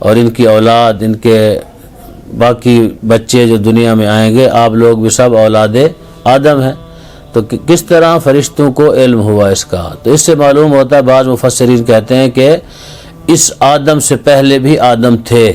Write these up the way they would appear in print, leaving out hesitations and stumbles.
اور ان کی اولاد، ان کے باقی بچے جو دنیا میں آئیں گے، آپ لوگ بھی سب اولاد آدم ہیں۔ تو کس طرح فرشتوں کو علم ہوا اس کا؟ تو اس سے معلوم ہوتا ہے، بعض مفسرین کہتے ہیں کہ اس آدم سے پہلے بھی آدم تھے،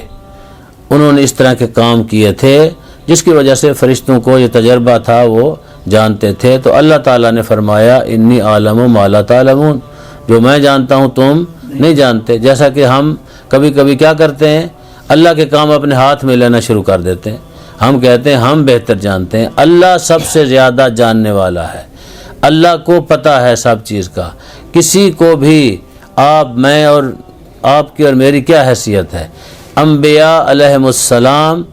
انہوں نے اس طرح کے کام کیے تھے، جس کی وجہ سے فرشتوں کو یہ تجربہ تھا، وہ جانتے تھے۔ تو اللہ تعالیٰ نے فرمایا انی عالم ما لا تعلمون، جو میں جانتا ہوں تم نہیں جانتے۔ جیسا کہ ہم کبھی کبھی کیا کرتے ہیں، اللہ کے کام اپنے ہاتھ میں لینا شروع کر دیتے ہیں، ہم کہتے ہیں ہم بہتر جانتے ہیں۔ اللہ سب سے زیادہ جاننے والا ہے، اللہ کو پتہ ہے سب چیز کا۔ کسی کو بھی میں اور آپ کی اور میری کیا حیثیت ہے، انبیاء علیہم السلام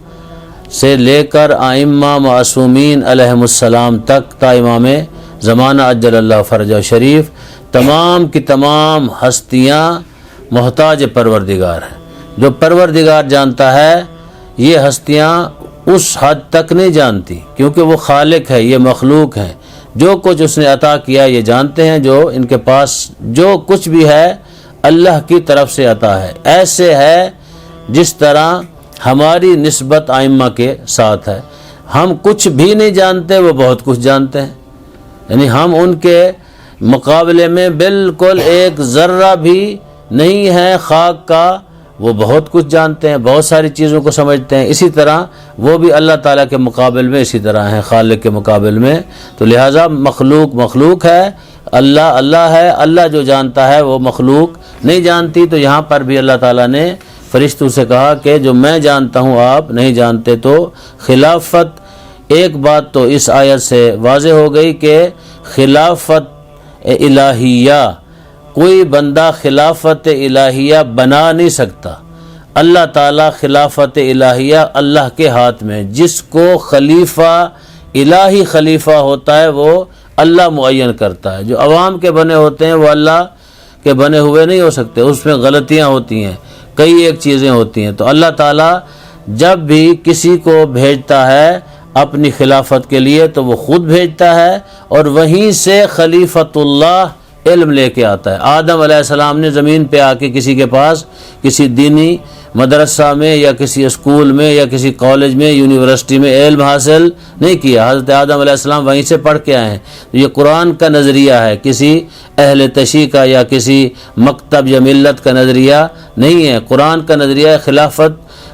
سے لے کر ائمہ معصومین علیہم السلام تک تا امام زمانہ اجل اللہ فرجہ شریف، تمام کی تمام ہستیاں محتاج پروردگار ہیں۔ جو پروردگار جانتا ہے، یہ ہستیاں اس حد تک نہیں جانتی، کیونکہ وہ خالق ہے، یہ مخلوق ہیں۔ جو کچھ اس نے عطا کیا یہ جانتے ہیں، جو ان کے پاس جو کچھ بھی ہے اللہ کی طرف سے عطا ہے۔ ایسے ہے جس طرح ہماری نسبت ائمہ کے ساتھ ہے، ہم کچھ بھی نہیں جانتے، وہ بہت کچھ جانتے ہیں، یعنی ہم ان کے مقابلے میں بالکل ایک ذرہ بھی نہیں ہے خاک کا، وہ بہت کچھ جانتے ہیں، بہت ساری چیزوں کو سمجھتے ہیں۔ اسی طرح وہ بھی اللہ تعالیٰ کے مقابل میں اسی طرح ہیں، خالق کے مقابل میں۔ تو لہٰذا مخلوق ہے، اللہ ہے، اللہ جو جانتا ہے وہ مخلوق نہیں جانتی۔ تو یہاں پر بھی اللہ تعالیٰ نے فرشتوں سے کہا کہ جو میں جانتا ہوں آپ نہیں جانتے۔ تو خلافت، ایک بات تو اس آیت سے واضح ہو گئی کہ خلافت الہیہ، کوئی بندہ خلافت الہیہ بنا نہیں سکتا۔ اللہ تعالیٰ خلافت الہیہ اللہ کے ہاتھ میں، جس کو خلیفہ الہی خلیفہ ہوتا ہے وہ اللہ معین کرتا ہے۔ جو عوام کے بنے ہوتے ہیں وہ اللہ کے بنے ہوئے نہیں ہو سکتے، اس میں غلطیاں ہوتی ہیں، کئی ایک چیزیں ہوتی ہیں۔ تو اللہ تعالیٰ جب بھی کسی کو بھیجتا ہے اپنی خلافت کے لیے تو وہ خود بھیجتا ہے، اور وہیں سے خلیفۃ اللہ علم لے کے آتا ہے۔ آدم علیہ السلام نے زمین پہ آ کے کسی کے پاس کسی دینی مدرسہ میں یا کسی اسکول میں یا کسی کالج میں یونیورسٹی میں علم حاصل نہیں کیا، حضرت آدم علیہ السلام وہیں سے پڑھ کے آئے ہیں۔ یہ قرآن کا نظریہ ہے، کسی اہل تشیع کا یا کسی مکتب یا ملت کا نظریہ نہیں ہے۔ قرآن کا نظریہ ہے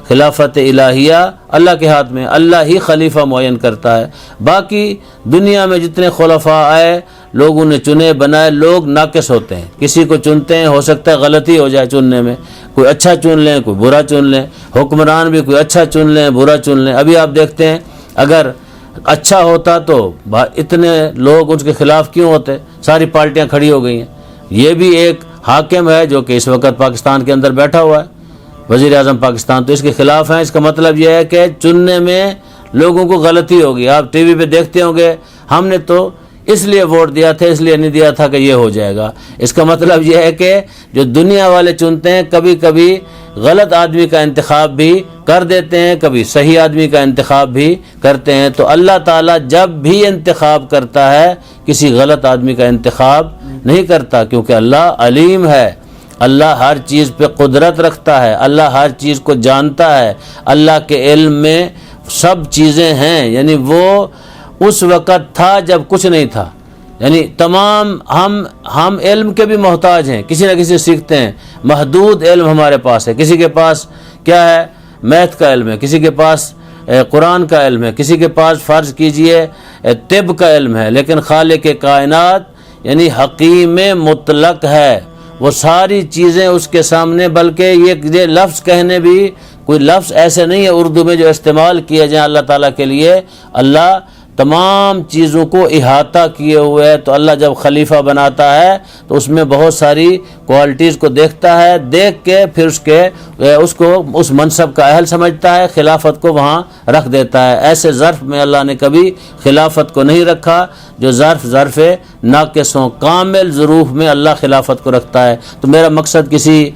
خلافت الہیہ اللہ کے ہاتھ میں، اللہ ہی خلیفہ معین کرتا ہے۔ باقی دنیا میں جتنے خلفاء آئے، لوگوں نے چنے بنائے، لوگ ناقص ہوتے ہیں، کسی کو چنتے ہیں، ہو سکتا ہے غلطی ہو جائے چننے میں، کوئی اچھا چن لیں کوئی برا چن لیں، حکمران بھی کوئی اچھا چن لیں برا چن لیں۔ ابھی آپ دیکھتے ہیں اگر اچھا ہوتا تو اتنے لوگ اس کے خلاف کیوں ہوتے، ساری پارٹیاں کھڑی ہو گئی ہیں۔ یہ بھی ایک حاکم ہے جو کہ اس وقت پاکستان کے اندر بیٹھا ہوا ہے، وزیر اعظم پاکستان، تو اس کے خلاف ہیں۔ اس کا مطلب یہ ہے کہ چننے میں لوگوں کو غلطی ہوگی۔ آپ ٹی وی پہ دیکھتے ہوں گے، ہم نے تو اس لیے ووٹ دیا تھا، اس لیے نہیں دیا تھا کہ یہ ہو جائے گا۔ اس کا مطلب یہ ہے کہ جو دنیا والے چنتے ہیں کبھی کبھی غلط آدمی کا انتخاب بھی کر دیتے ہیں، کبھی صحیح آدمی کا انتخاب بھی کرتے ہیں۔ تو اللہ تعالیٰ جب بھی انتخاب کرتا ہے کسی غلط آدمی کا انتخاب نہیں کرتا، کیونکہ اللہ علیم ہے، اللہ ہر چیز پہ قدرت رکھتا ہے، اللہ ہر چیز کو جانتا ہے، اللہ کے علم میں سب چیزیں ہیں۔ یعنی وہ اس وقت تھا جب کچھ نہیں تھا، یعنی تمام ہم علم کے بھی محتاج ہیں، کسی نہ کسی سیکھتے ہیں، محدود علم ہمارے پاس ہے۔ کسی کے پاس کیا ہے، میتھ کا علم ہے، کسی کے پاس قرآن کا علم ہے، کسی کے پاس فرض کیجئے طب کا علم ہے، لیکن خالق کائنات یعنی حکیم مطلق ہے، وہ ساری چیزیں اس کے سامنے۔ بلکہ یہ لفظ کہنے بھی کوئی لفظ ایسے نہیں ہے اردو میں جو استعمال کیا جائے اللہ تعالیٰ کے لیے۔ اللہ تمام چیزوں کو احاطہ کیے ہوئے ہے۔ تو اللہ جب خلیفہ بناتا ہے تو اس میں بہت ساری کوالٹیز کو دیکھتا ہے، دیکھ کے پھر اس کو اس منصب کا اہل سمجھتا ہے، خلافت کو وہاں رکھ دیتا ہے۔ ایسے ظرف میں اللہ نے کبھی خلافت کو نہیں رکھا جو ظرف ناقص ہوں، کامل ظروف میں اللہ خلافت کو رکھتا ہے۔ تو میرا مقصد کسی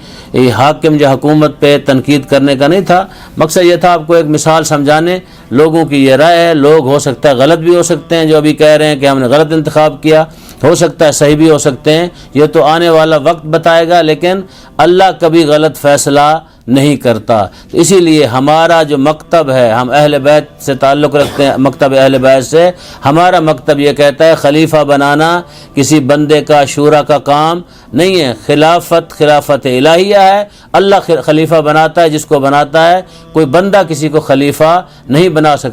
حاکم یا حکومت پہ تنقید کرنے کا نہیں تھا، مقصد یہ تھا آپ کو ایک مثال سمجھانے۔ لوگوں کی یہ رائے ہے، لوگ ہو سکتا ہے غلط بھی ہو سکتے ہیں، جو ابھی کہہ رہے ہیں کہ ہم نے غلط انتخاب کیا، ہو سکتا ہے صحیح بھی ہو سکتے ہیں، یہ تو آنے والا وقت بتائے گا۔ لیکن اللہ کبھی غلط فیصلہ نہیں کرتا۔ تو اسی لیے ہمارا جو مکتب ہے، ہم اہل بیت سے تعلق رکھتے ہیں، مکتب اہل بیت سے، ہمارا مکتب یہ کہتا ہے خلیفہ بنانا کسی بندے کا شورا کا کام نہیں ہے، خلافت الہیہ ہے، اللہ خلیفہ بناتا ہے جس کو بناتا ہے، کوئی بندہ کسی کو خلیفہ نہیں بنا سکتا۔